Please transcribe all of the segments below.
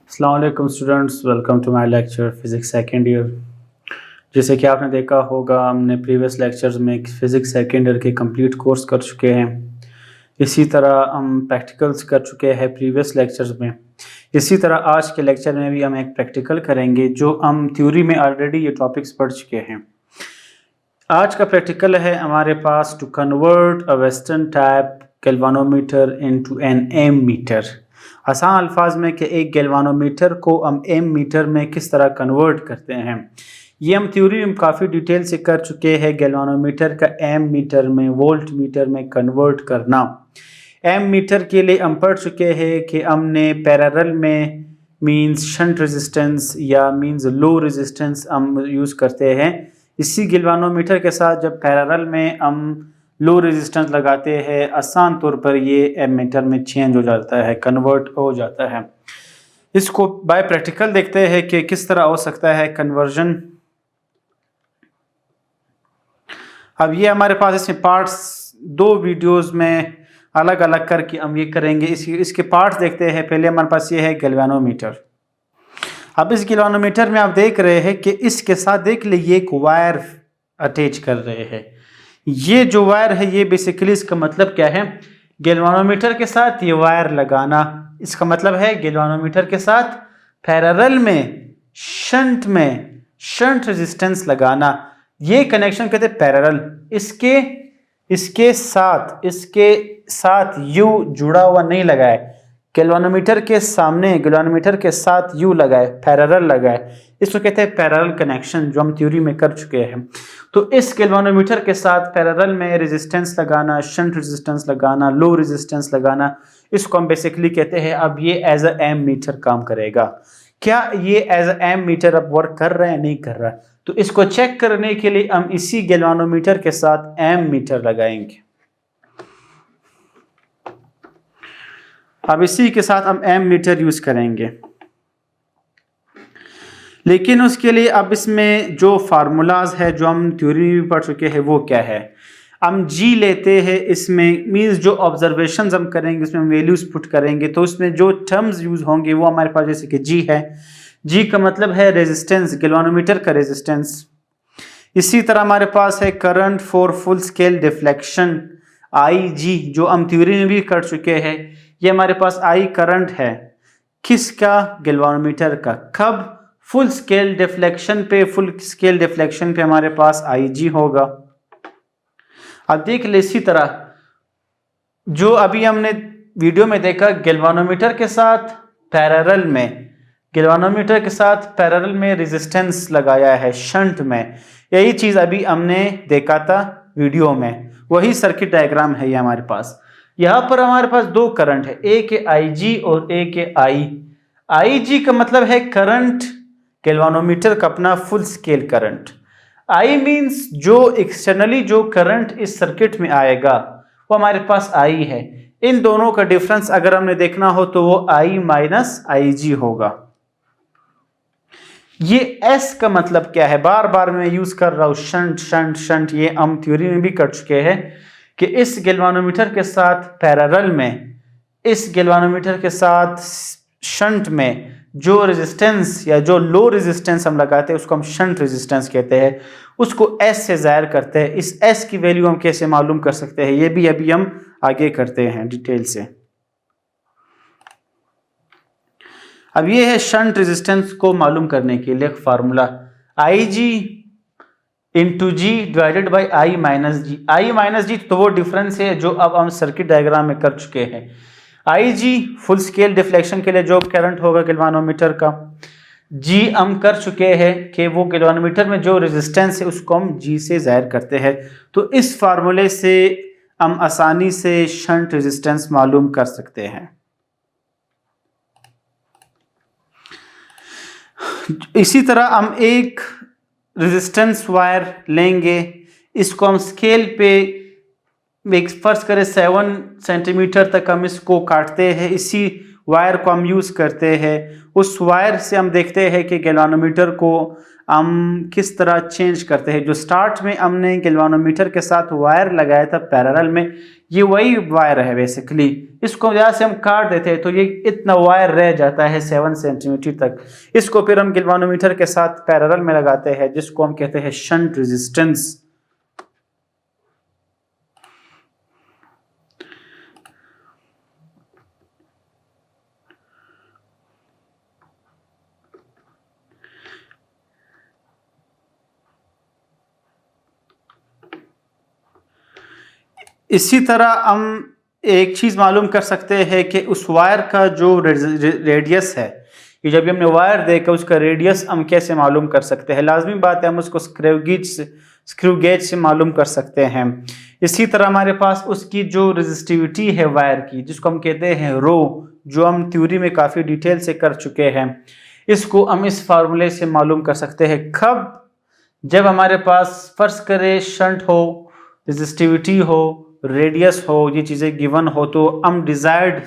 अस्सलाम वालेकुम students, welcome to my lecture physics second year. जैसे कि आपने देखा होगा, हमने प्रीवियस लेक्चर्स में फिज़िक्स सेकेंड ईयर के कंप्लीट कोर्स कर चुके हैं। इसी तरह हम प्रैक्टिकल्स कर चुके हैं प्रीवियस लेक्चर्स में। इसी तरह आज के लेक्चर में भी हम एक प्रैक्टिकल करेंगे जो हम थ्योरी में ऑलरेडी ये टॉपिक्स पढ़ चुके हैं। आज का प्रैक्टिकल है हमारे पास to convert a western type galvanometer into an ammeter. आसान अल्फाज में कि एक गैल्वानोमीटर को हम एम मीटर में किस तरह कन्वर्ट करते हैं। ये हम थ्योरी में काफ़ी डिटेल से कर चुके हैं। गैल्वानोमीटर का एम मीटर में, वोल्ट मीटर में कन्वर्ट करना। एम मीटर के लिए हम पढ़ चुके हैं कि हमने पैरेलल में मींस शंट रेजिस्टेंस या मींस लो रेजिस्टेंस हम यूज़ करते हैं। इसी गैल्वानोमीटर के साथ जब पैरेलल में हम लो रेजिस्टेंस लगाते हैं, आसान तौर पर ये एमीटर में चेंज हो जाता है, कन्वर्ट हो जाता है। इसको बाय प्रैक्टिकल देखते हैं कि किस तरह हो सकता है कन्वर्जन। अब ये हमारे पास इसमें पार्ट्स दो वीडियोस में अलग अलग करके हम ये करेंगे। इसके पार्ट्स देखते हैं। पहले हमारे पास ये है गैल्वानोमीटर। अब इस गैल्वानोमीटर में आप देख रहे हैं कि इसके साथ देख लीजिए एक वायर अटैच कर रहे हैं। ये जो वायर है ये बेसिकली इसका मतलब क्या है, गैल्वानोमीटर के साथ ये वायर लगाना। इसका मतलब है गैल्वानोमीटर के साथ पैरेलल में शंट रेजिस्टेंस लगाना। ये कनेक्शन कहते हैं पैरेलल। इसके साथ यू जुड़ा हुआ नहीं लगा है। गैल्वानोमीटर के सामने, गैल्वानोमीटर के साथ यू लगा है, पैरेलल लगा है। इसको कहते हैं पैरेलल कनेक्शन, जो हम थ्योरी में कर चुके हैं। तो इस गैल्वानोमीटर के साथ पैरेलल में रेजिस्टेंस लगाना, शंट रेजिस्टेंस लगाना, लो रेजिस्टेंस लगाना, इसको हम बेसिकली कहते हैं। अब ये एज अ एम मीटर काम करेगा। क्या ये एज अ एम मीटर अब वर्क कर रहा है, नहीं कर रहा है? तो इसको चेक करने के लिए हम इसी गैल्वानोमीटर के साथ एम मीटर लगाएंगे। अब इसी के साथ हम एम मीटर यूज करेंगे, लेकिन उसके लिए अब इसमें जो फार्मूलाज है जो हम थ्योरी में पढ़ चुके हैं वो क्या है। हम जी लेते हैं। इसमें मींस जो ऑब्जर्वेशंस हम करेंगे उसमें हम वैल्यूज पुट करेंगे, तो उसमें जो टर्म्स यूज होंगे वो हमारे पास जैसे कि जी है। जी का मतलब है रेजिस्टेंस, गैल्वानोमीटर का रेजिस्टेंस। इसी तरह हमारे पास है current for full scale deflection, I G, जो हम थ्योरी में भी कर चुके हैं। ये हमारे पास आई करंट है, किसका, गैल्वानोमीटर का। कब, फुल स्केल डिफ्लेक्शन पे हमारे पास आई जी होगा। अब देख ले इसी तरह जो अभी हमने वीडियो में देखा, गैल्वानोमीटर के साथ पैरेलल में रेजिस्टेंस लगाया है शंट में। यही चीज अभी हमने देखा था वीडियो में, वही सर्किट डायग्राम है ये हमारे पास। यहाँ पर हमारे पास दो करंट है, एक है आई जी और एक है आई जी का मतलब है करंट, गैल्वानोमीटर का अपना फुल स्केल करंट। आई मींस जो एक्सटर्नली जो करंट इस सर्किट में आएगा वो हमारे पास आई है। इन दोनों का डिफरेंस अगर हमने देखना हो तो वो आई माइनस आई जी होगा। ये एस का मतलब क्या है, बार बार मैं यूज कर रहा हूं, शंट। ये हम थ्योरी में भी कर चुके हैं कि इस गैल्वानोमीटर के साथ पैरेलल में, इस गैल्वानोमीटर के साथ शंट में जो रेजिस्टेंस या जो लो रेजिस्टेंस हम लगाते हैं उसको हम शंट रेजिस्टेंस कहते हैं। उसको एस से जाहिर करते हैं। इस एस की वैल्यू हम कैसे मालूम कर सकते हैं, ये भी अभी हम आगे करते हैं डिटेल से। अब ये है शंट रेजिस्टेंस को मालूम करने के लिए formula, I G into G divided by I minus G. I minus G तो वो डिफरेंस है जो अब हम सर्किट डायग्राम में कर चुके हैं। आई जी फुल स्केल डिफ्लेक्शन के लिए जो करंट होगा गैल्वानोमीटर का। जी हम कर चुके हैं कि वो गैल्वानोमीटर में जो रेजिस्टेंस है उसको हम जी से जाहिर करते हैं। तो इस फार्मूले से हम आसानी से शंट रेजिस्टेंस मालूम कर सकते हैं। इसी तरह हम एक रेजिस्टेंस वायर लेंगे, इसको हम स्केल पे फर्ज करें 7 सेंटीमीटर तक हम इसको काटते हैं। इसी वायर को हम यूज करते हैं। उस वायर से हम देखते हैं कि गैल्वानोमीटर को हम किस तरह चेंज करते हैं। जो स्टार्ट में हमने गैल्वानोमीटर के साथ वायर लगाया था पैरेलल में, ये वही वायर है बेसिकली। इसको यहाँ से हम काट देते हैं तो ये इतना वायर रह जाता है 7 सेंटीमीटर तक। इसको फिर हम गैल्वानोमीटर के साथ पैरेलल में लगाते हैं, जिसको हम कहते हैं शंट रेजिस्टेंस। इसी तरह हम एक चीज़ मालूम कर सकते हैं कि उस वायर का जो रेडियस है, कि जब भी हमने वायर देखा उसका रेडियस हम कैसे मालूम कर सकते हैं। लाजमी बात है हम उसको स्क्रू गेज से मालूम कर सकते हैं। इसी तरह हमारे पास उसकी जो रेजिस्टिविटी है वायर की, जिसको हम कहते हैं रो, जो हम थ्योरी में काफ़ी डिटेल से कर चुके हैं, इसको हम इस फार्मूले से मालूम कर सकते हैं। कब? जब हमारे पास फर्ज करे शंट हो, रेजिस्टिविटी हो, रेडियस हो, ये चीज़ें गिवन हो, तो हम डिजायर्ड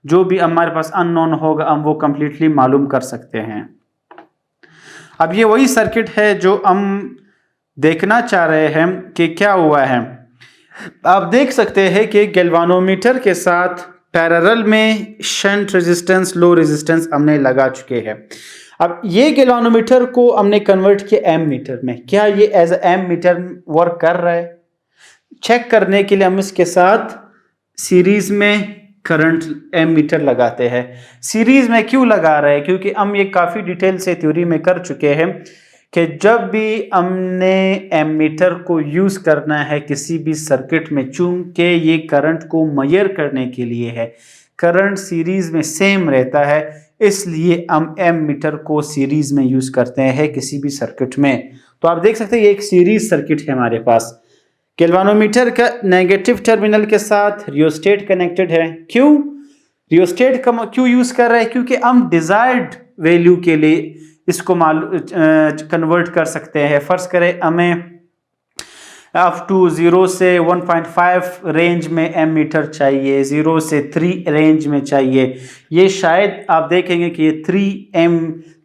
जो भी हमारे पास अननोन होगा हम वो कंप्लीटली मालूम कर सकते हैं। अब ये वही सर्किट है जो हम देखना चाह रहे हैं कि क्या हुआ है। आप देख सकते हैं कि गैल्वानोमीटर के साथ पैरेलल में शंट रेजिस्टेंस, लो रेजिस्टेंस हमने लगा चुके हैं। अब ये गैल्वानोमीटर को हमने कन्वर्ट किया एम मीटर में। क्या ये एज एम मीटर वर्क कर रहा है? चेक करने के लिए हम इसके साथ सीरीज में करंट एम मीटर लगाते हैं। सीरीज में क्यों लगा रहे हैं? क्योंकि हम ये काफ़ी डिटेल से थ्योरी में कर चुके हैं कि जब भी हमने एम मीटर को यूज़ करना है किसी भी सर्किट में, चूंकि ये करंट को मेजर करने के लिए है, करंट सीरीज में सेम रहता है, इसलिए हम एम मीटर को सीरीज में यूज़ करते हैं किसी भी सर्किट में। तो आप देख सकते हैं ये एक सीरीज सर्किट है हमारे पास। गैल्वानोमीटर का नेगेटिव टर्मिनल के साथ रियोस्टेट कनेक्टेड है। क्यों रियोस्टेट का क्यों यूज़ कर रहे हैं? क्योंकि हम डिजायर्ड वैल्यू के लिए इसको कन्वर्ट कर सकते हैं। फर्ज करें हमें अप टू 0 से 1.5 रेंज में एम मीटर चाहिए, 0 से 3 रेंज में चाहिए। ये शायद आप देखेंगे कि ये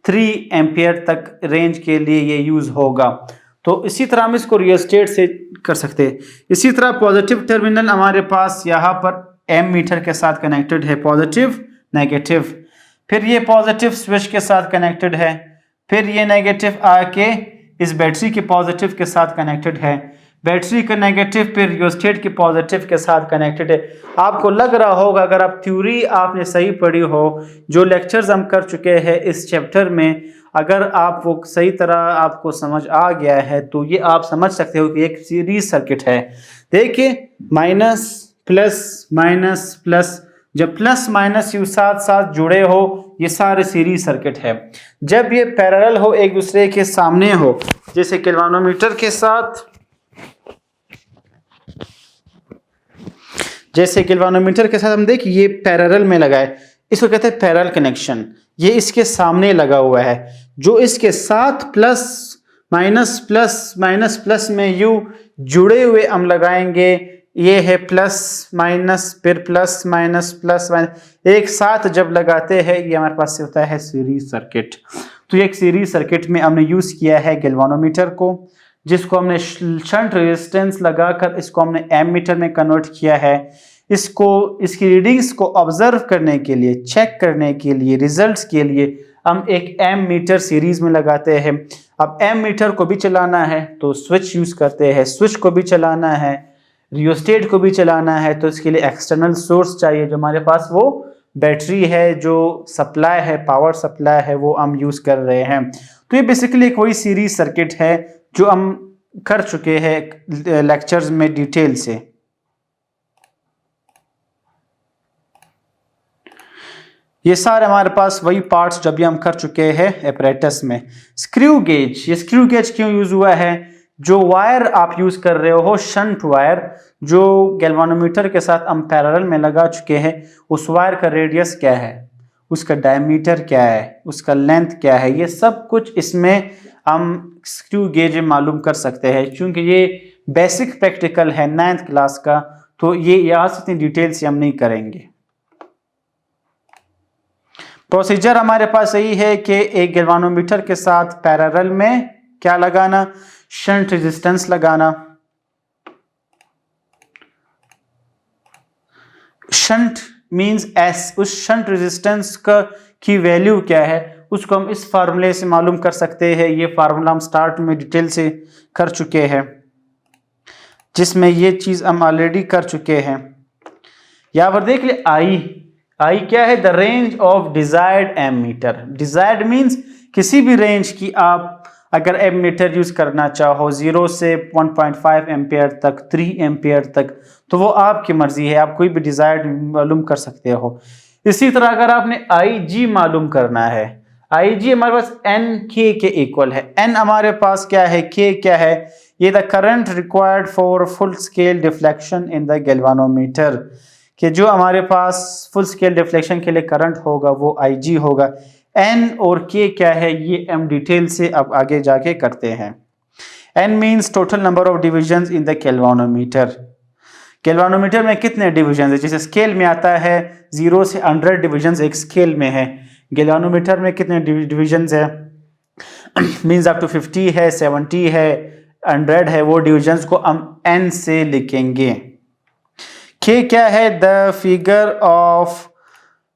3 एम्पियर तक रेंज के लिए ये यूज़ होगा। तो इसी तरह हम इसको रियोस्टेट से कर सकते हैं। इसी तरह पॉजिटिव टर्मिनल हमारे पास यहाँ पर एम मीटर के साथ कनेक्टेड है, पॉजिटिव नेगेटिव। फिर ये पॉजिटिव स्विच के साथ कनेक्टेड है, फिर ये नेगेटिव आके इस बैटरी के पॉजिटिव के साथ कनेक्टेड है, बैटरी का नेगेटिव फिर रियोस्टेट के पॉजिटिव के साथ कनेक्टेड है। आपको लग रहा होगा, अगर आप थ्योरी आपने सही पढ़ी हो, जो लेक्चर्स हम कर चुके हैं इस चैप्टर में, अगर आप वो सही तरह आपको समझ आ गया है तो ये आप समझ सकते हो कि एक सीरीज सर्किट है। देखिए माइनस प्लस माइनस प्लस, जब प्लस माइनस यू साथ साथ जुड़े हो, ये सारे सीरीज सर्किट है। जब ये पैरेलल हो, एक दूसरे के सामने हो, जैसे गैल्वानोमीटर के साथ, हम देखिए ये पैरेलल में लगा है, इसको कहते हैं पैरेलल कनेक्शन। ये इसके सामने लगा हुआ है, जो इसके साथ प्लस माइनस प्लस में यू जुड़े हुए हम लगाएंगे। ये है प्लस माइनस, फिर प्लस माइनस, एक साथ जब लगाते हैं ये हमारे पास से होता है सीरीज सर्किट। तो एक सीरीज सर्किट में हमने यूज किया है गैल्वानोमीटर को, जिसको हमने शंट रेजिस्टेंस लगाकर इसको हमने एम मीटर में कन्वर्ट किया है। इसकी रीडिंग्स को ऑब्जर्व करने के लिए, चेक करने के लिए, रिजल्ट्स के लिए हम एक एम मीटर सीरीज में लगाते हैं। अब एम मीटर को भी चलाना है तो स्विच यूज करते हैं, स्विच को भी चलाना है, रियोस्टेट को भी चलाना है, तो इसके लिए एक्सटर्नल सोर्स चाहिए। जो हमारे पास वो बैटरी है, जो सप्लाई है, पावर सप्लाई है, वो हम यूज कर रहे हैं। तो ये बेसिकली एक वही सीरीज सर्किट है जो हम कर चुके हैं लेक्चर्स में डिटेल से। ये सारे हमारे पास वही पार्ट्स जब भी हम कर चुके हैं एपरेटस में। स्क्रू गेज, ये स्क्रू गेज क्यों यूज हुआ है? जो वायर आप यूज कर रहे हो, शंट वायर, जो गैल्वानोमीटर के साथ हम पैरेलल में लगा चुके हैं, उस वायर का रेडियस क्या है, उसका डायमीटर क्या है, उसका लेंथ क्या है, ये सब कुछ इसमें हम स्क्रू गेज में मालूम कर सकते हैं। क्योंकि ये बेसिक प्रैक्टिकल है 9th क्लास का, तो ये यहाँ से इतनी डिटेल से हम नहीं करेंगे। प्रोसीजर हमारे पास यही है कि एक गैल्वानोमीटर के साथ पैरेलल में क्या लगाना? शंट रेजिस्टेंस लगाना। शंट मींस एस, उस शंट रेजिस्टेंस का की वैल्यू क्या है उसको हम इस फार्मूले से मालूम कर सकते हैं। ये फार्मूला हम स्टार्ट में डिटेल से कर चुके हैं, जिसमें ये चीज हम ऑलरेडी कर चुके हैं। यहां पर देख ले, आई क्या है? The range of desired ammeter. Desired means किसी भी रेंज की आप अगर एमीटर यूज करना चाहो 0 से 1.5 एम्पियर तक, 3 एम्पियर तक, तो वो आपकी मर्जी है, आप कोई भी डिजायर्ड मालूम कर सकते हो। इसी तरह अगर आपने आई जी मालूम करना है, आई जी हमारे पास एन के इक्वल है। एन हमारे पास क्या है, के क्या है? ये the current required for full scale deflection in the galvanometer, कि जो हमारे पास फुल स्केल डिफ्लेक्शन के लिए करंट होगा वो आई जी होगा। एन और के क्या है ये हम डिटेल से अब आगे जाके करते हैं। N means total number of divisions in the galvanometer. Galvanometer में कितने डिविजन है? जैसे स्केल में आता है 0 से 100 डिविजन एक स्केल में है, गैल्वानोमीटर में कितने डिविजन है? मींस अप टू 50 है, 70 है, 100 है, वो डिविजन्स को हम एन से लिखेंगे। के क्या है? The figure of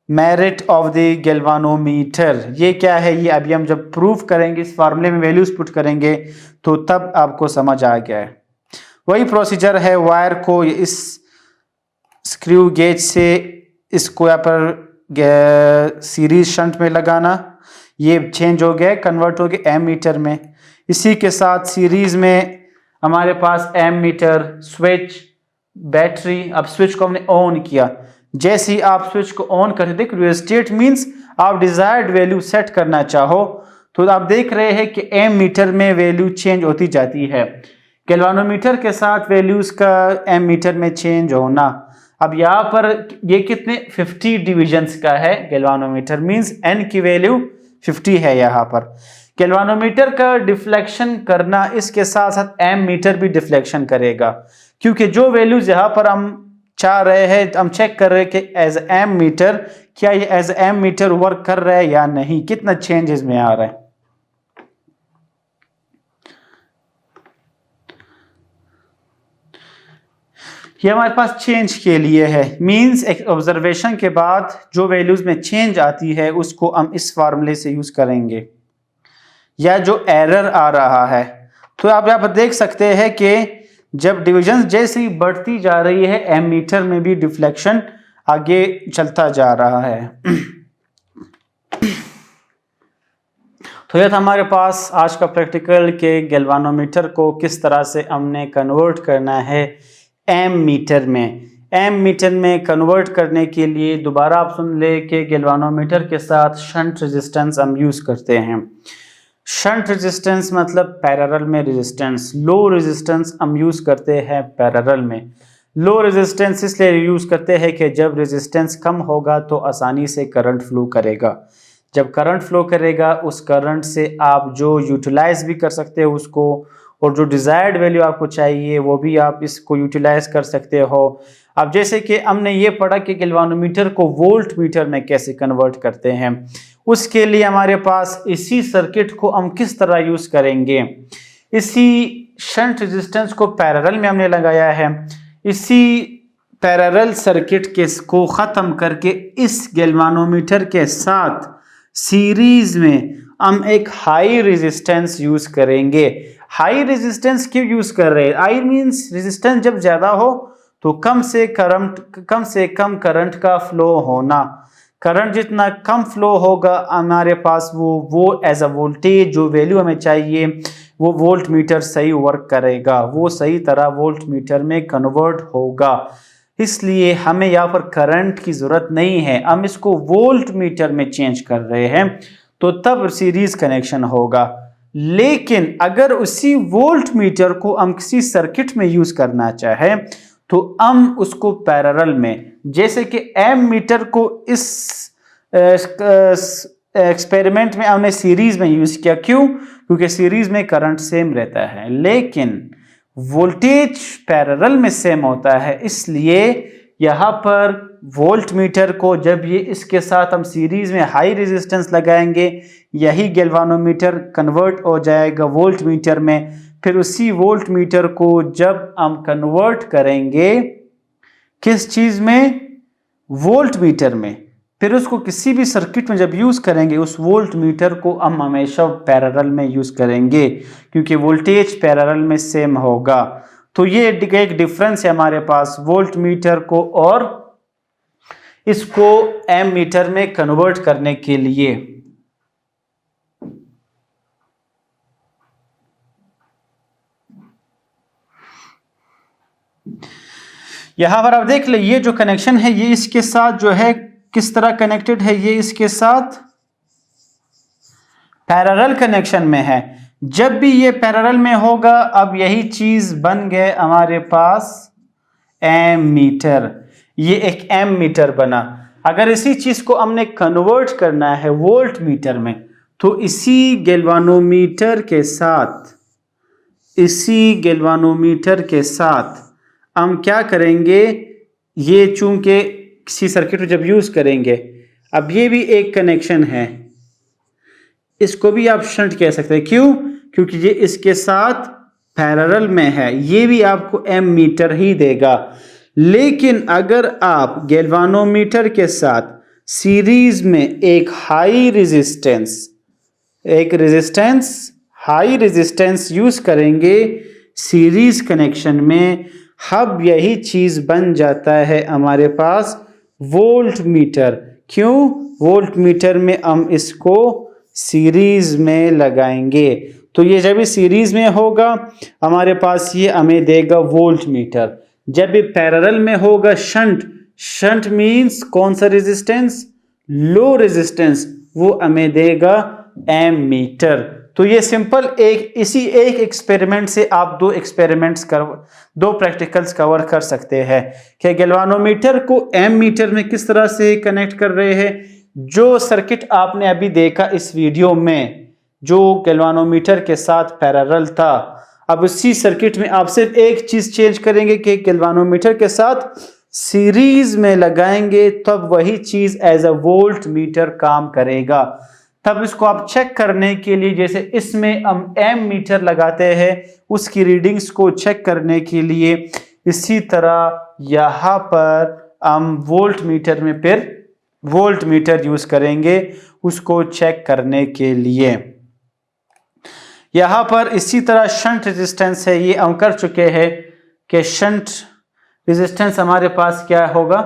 merit of the galvanometer. ये क्या है? ये अभी हम जब प्रूफ करेंगे, इस फार्मूले में वैल्यूज पुट करेंगे तो तब आपको समझ आ गया है। वही प्रोसीजर है, वायर को इस स्क्रू गेज से इसको यहाँ पर सीरीज शंट में लगाना, ये चेंज हो गया, कन्वर्ट हो गया एम मीटर में। इसी के साथ सीरीज में हमारे पास एम मीटर, स्विच, बैटरी। अब स्विच को हमने ऑन किया, जैसे ही आप स्विच को ऑन करते, देख रियोस्टेट मींस आप डिजायर्ड वैल्यू सेट करना चाहो तो आप देख रहे हैं कि एम मीटर में वैल्यू चेंज होती जाती है। गैल्वानोमीटर के साथ वैल्यूज का एम मीटर में चेंज होना। अब यहाँ पर ये कितने 50 डिविजन्स का है गैल्वानोमीटर, मींस एन की वैल्यू 50 है। यहाँ पर गैल्वानोमीटर का डिफ्लेक्शन करना, इसके साथ साथ एम मीटर भी डिफ्लेक्शन करेगा, क्योंकि जो वैल्यूज यहाँ पर हम चाह रहे हैं, हम चेक कर रहे हैं कि एज एम मीटर क्या ये एज एम मीटर वर्क कर रहा है या नहीं, कितना चेंजेस में आ रहा है। ये हमारे पास चेंज के लिए है, मींस एक ऑब्जर्वेशन के बाद जो वैल्यूज में चेंज आती है उसको हम इस फार्मूले से यूज करेंगे। या जो एरर आ रहा है, तो आप यहाँ पर देख सकते हैं कि जब डिविजन जैसे ही बढ़ती जा रही है एम मीटर में भी डिफ्लेक्शन आगे चलता जा रहा है। तो यह था हमारे पास आज का प्रैक्टिकल के गैल्वानोमीटर को किस तरह से हमने कन्वर्ट करना है एम मीटर में। एम मीटर में कन्वर्ट करने के लिए दोबारा आप सुन ले कि गैल्वानोमीटर के साथ शंट रेजिस्टेंस हम यूज करते हैं। शंट रेजिस्टेंस मतलब पैरेलल में रेजिस्टेंस। लो रेजिस्टेंस हम यूज करते हैं पैरेलल में। लो रेजिस्टेंस इसलिए यूज करते हैं कि जब रेजिस्टेंस कम होगा तो आसानी से करंट फ्लो करेगा। जब करंट फ्लो करेगा उस करंट से आप जो यूटिलाइज भी कर सकते हो उसको, और जो डिजायर्ड वैल्यू आपको चाहिए वो भी आप इसको यूटिलाइज कर सकते हो। अब जैसे कि हमने ये पढ़ा कि गैल्वानोमीटर को वोल्ट मीटर में कैसे कन्वर्ट करते हैं, उसके लिए हमारे पास इसी सर्किट को हम किस तरह यूज करेंगे। इसी शंट रेजिस्टेंस को पैरेलल में हमने लगाया है, इसी पैरेलल सर्किट के को ख़त्म करके इस गैल्वानोमीटर के साथ सीरीज में हम एक हाई रेजिस्टेंस यूज करेंगे। हाई रेजिस्टेंस क्यों यूज कर रहे हैं? हाई मींस रेजिस्टेंस जब ज्यादा हो तो कम से कम करंट का फ्लो होना। करंट जितना कम फ्लो होगा हमारे पास वो एज अ वोल्टेज जो वैल्यू हमें चाहिए वो वोल्ट मीटर सही वर्क करेगा, वो सही तरह वोल्ट मीटर में कन्वर्ट होगा। इसलिए हमें यहाँ पर करंट की जरूरत नहीं है, हम इसको वोल्ट मीटर में चेंज कर रहे हैं तो तब सीरीज कनेक्शन होगा। लेकिन अगर उसी वोल्ट मीटर को हम किसी सर्किट में यूज करना चाहे तो हम उसको पैरेलल में, जैसे कि एम मीटर को इस एक्सपेरिमेंट में हमने सीरीज में यूज किया। क्यों? क्योंकि सीरीज में करंट सेम रहता है लेकिन वोल्टेज पैरेलल में सेम होता है, इसलिए यहाँ पर वोल्ट मीटर को जब ये इसके साथ हम सीरीज में हाई रेजिस्टेंस लगाएंगे, यही गैल्वानोमीटर कन्वर्ट हो जाएगा वोल्ट मीटर में। फिर उसी वोल्ट मीटर को जब हम कन्वर्ट करेंगे किस चीज में, वोल्ट मीटर में, फिर उसको किसी भी सर्किट में जब यूज करेंगे उस वोल्ट मीटर को हम हमेशा पैरेलल में यूज करेंगे, क्योंकि वोल्टेज पैरेलल में सेम होगा। तो ये एक डिफरेंस है हमारे पास वोल्ट मीटर को और इसको एम मीटर में कन्वर्ट करने के लिए। यहां पर आप देख ले, ये जो कनेक्शन है ये इसके साथ जो है किस तरह कनेक्टेड है, ये इसके साथ पैरेलल कनेक्शन में है। जब भी ये पैरेलल में होगा, अब यही चीज बन गए हमारे पास एम मीटर, ये एक एम मीटर बना। अगर इसी चीज को हमने कन्वर्ट करना है वोल्ट मीटर में, तो इसी गैल्वानोमीटर के साथ हम क्या करेंगे, ये चूंकि किसी सर्किट में जब यूज करेंगे, अब ये भी एक कनेक्शन है, इसको भी आप शंट कह सकते हैं। क्यों? क्योंकि ये इसके साथ पैरेलल में है, ये भी आपको एम मीटर ही देगा। लेकिन अगर आप गैल्वानोमीटर के साथ सीरीज में एक हाई रेजिस्टेंस यूज करेंगे सीरीज कनेक्शन में, अब यही चीज बन जाता है हमारे पास वोल्ट मीटर। क्यों? वोल्ट मीटर में हम इसको सीरीज में लगाएंगे, तो ये जब भी सीरीज में होगा हमारे पास ये हमें देगा वोल्ट मीटर। जब भी पैरेलल में होगा शंट मींस कौन सा रेजिस्टेंस, लो रेजिस्टेंस, वो हमें देगा एम मीटर। तो ये सिंपल इसी एक एक्सपेरिमेंट से आप दो प्रैक्टिकल्स कवर कर सकते हैं कि गैल्वानोमीटर को एम मीटर में किस तरह से कनेक्ट कर रहे हैं। जो सर्किट आपने अभी देखा इस वीडियो में जो गैल्वानोमीटर के साथ पैरेलल था, अब उसी सर्किट में आप सिर्फ एक चीज चेंज करेंगे कि गैल्वानोमीटर के साथ सीरीज में लगाएंगे, तब वही चीज एज अ वोल्ट मीटर काम करेगा। तब इसको आप चेक करने के लिए, जैसे इसमें हम एम मीटर लगाते हैं उसकी रीडिंग्स को चेक करने के लिए, इसी तरह यहाँ पर हम वोल्ट मीटर में फिर वोल्ट मीटर यूज करेंगे उसको चेक करने के लिए। यहाँ पर इसी तरह शंट रेजिस्टेंस है, ये हम कर चुके हैं कि शंट रेजिस्टेंस हमारे पास क्या होगा,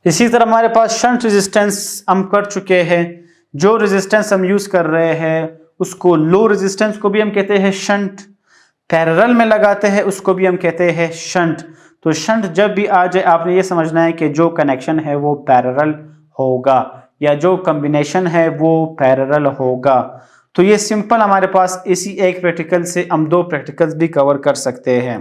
इसी तरह हमारे पास शंट रेजिस्टेंस हम कर चुके हैं। जो रेजिस्टेंस हम यूज कर रहे हैं उसको लो रेजिस्टेंस को भी हम कहते हैं शंट, पैरेलल में लगाते हैं उसको भी हम कहते हैं शंट। तो शंट जब भी आ जाए आपने ये समझना है कि जो कनेक्शन है वो पैरेलल होगा या जो कॉम्बिनेशन है वो पैरेलल होगा। तो ये सिंपल हमारे पास इसी एक प्रैक्टिकल से हम दो प्रैक्टिकल्स भी कवर कर सकते हैं।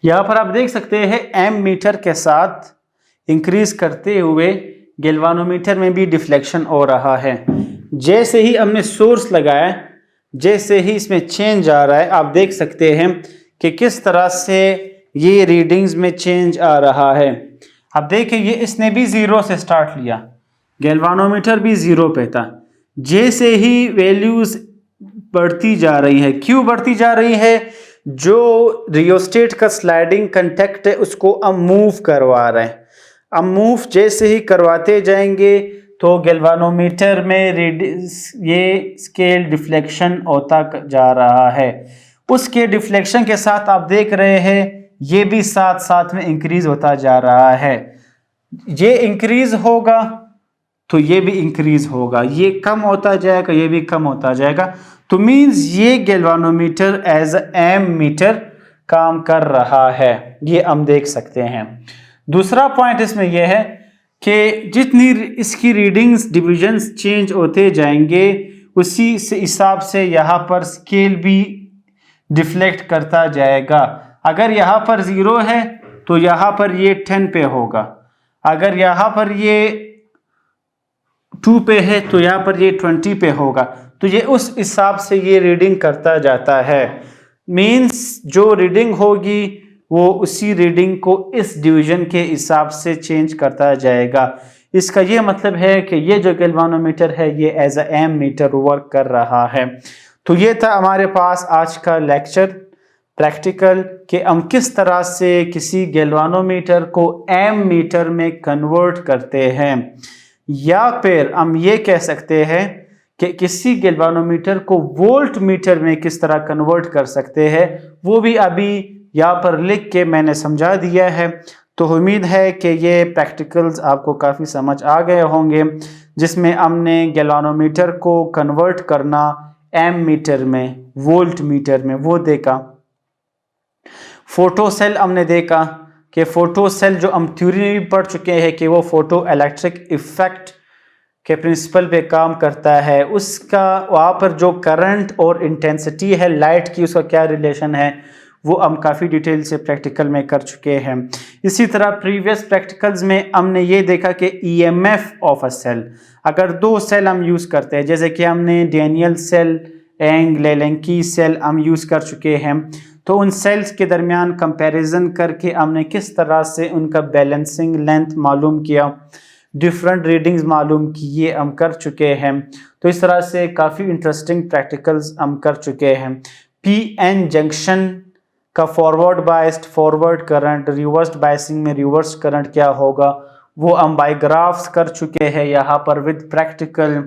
यहाँ पर आप देख सकते हैं एम मीटर के साथ इंक्रीज करते हुए गैल्वानोमीटर में भी डिफ्लेक्शन हो रहा है। जैसे ही हमने सोर्स लगाया, जैसे ही इसमें चेंज आ रहा है, आप देख सकते हैं कि किस तरह से ये रीडिंग्स में चेंज आ रहा है। अब देखिए ये इसने भी जीरो से स्टार्ट लिया, गैल्वानोमीटर भी जीरो पे था। जैसे ही वैल्यूज बढ़ती जा रही है, क्यों बढ़ती जा रही है, जो रियोस्टेट का स्लाइडिंग कंटेक्ट है उसको हम मूव करवा रहे हैं। अब मूव जैसे ही करवाते जाएंगे तो गैल्वानोमीटर में ये स्केल डिफ्लेक्शन होता जा रहा है। उसके डिफ्लेक्शन के साथ आप देख रहे हैं ये भी साथ साथ में इंक्रीज होता जा रहा है। ये इंक्रीज होगा तो ये भी इंक्रीज होगा, ये कम होता जाएगा, ये भी कम होता जाएगा। तो मीन्स ये गैल्वानोमीटर एज एम मीटर काम कर रहा है, ये हम देख सकते हैं। दूसरा पॉइंट इसमें यह है कि जितनी इसकी रीडिंग्स डिविजन्स चेंज होते जाएंगे उसी से हिसाब से यहाँ पर स्केल भी डिफ्लेक्ट करता जाएगा। अगर यहाँ पर 0 है तो यहाँ पर ये 10 पे होगा, अगर यहाँ पर ये 2 पे है तो यहाँ पर ये 20 पे होगा। तो ये उस हिसाब से ये रीडिंग करता जाता है। मीन्स जो रीडिंग होगी वो उसी रीडिंग को इस डिवीजन के हिसाब से चेंज करता जाएगा। इसका ये मतलब है कि ये जो गैल्वानोमीटर है ये as a ammeter work कर रहा है। तो ये था हमारे पास आज का लेक्चर प्रैक्टिकल कि हम किस तरह से किसी गैल्वानोमीटर को एम मीटर में कन्वर्ट करते हैं, या फिर हम ये कह सकते हैं कि किसी गैल्वानोमीटर को वोल्ट मीटर में किस तरह कन्वर्ट कर सकते हैं, वो भी अभी यहाँ पर लिख के मैंने समझा दिया है। तो उम्मीद है कि ये प्रैक्टिकल्स आपको काफ़ी समझ आ गए होंगे, जिसमें हमने गैल्वानोमीटर को कन्वर्ट करना एम मीटर में वोल्ट मीटर में वो देखा। फोटो सेल हमने देखा कि फोटो सेल जो हम थ्योरी में भी पढ़ चुके हैं कि वो फोटो इलेक्ट्रिक इफेक्ट के प्रिंसिपल पे काम करता है, उसका वहाँ पर जो करंट और इंटेंसिटी है लाइट की उसका क्या रिलेशन है वो हम काफ़ी डिटेल से प्रैक्टिकल में कर चुके हैं। इसी तरह प्रीवियस प्रैक्टिकल्स में हमने ये देखा कि ईएमएफ ऑफ अ सेल, अगर 2 सेल हम यूज़ करते हैं, जैसे कि हमने डेनियल सेल एंग लेलेंकी सेल हम यूज़ कर चुके हैं, तो उन सेल्स के दरमियान कंपैरिजन करके हमने किस तरह से उनका बैलेंसिंग लेंथ मालूम किया, डिफरेंट रीडिंग्स मालूम की, ये हम कर चुके हैं। तो इस तरह से काफ़ी इंटरेस्टिंग प्रैक्टिकल्स हम कर चुके हैं। पीएन जंक्शन का forward biased forward current, reversed biasing में रिवर्स करंट क्या होगा वो हम बाय ग्राफ्स कर चुके हैं यहाँ पर विद प्रैक्टिकल।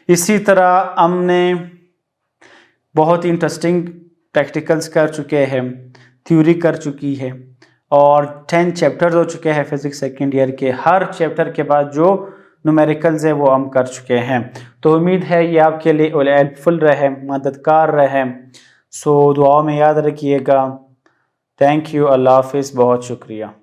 इसी तरह हमने बहुत ही इंटरेस्टिंग प्रैक्टिकल्स कर चुके हैं, थ्योरी कर चुकी है, और 10 चैप्टर्स हो चुके हैं फिजिक्स सेकेंड ईयर के। हर चैप्टर के बाद जो न्यूमेरिकल्स है वो हम कर चुके हैं। तो उम्मीद है ये आपके लिए हेल्पफुल रहे, मददगार रहे। सो दुआ में याद रखिएगा। थैंक यू, अल्लाह हाफिज़, बहुत शुक्रिया।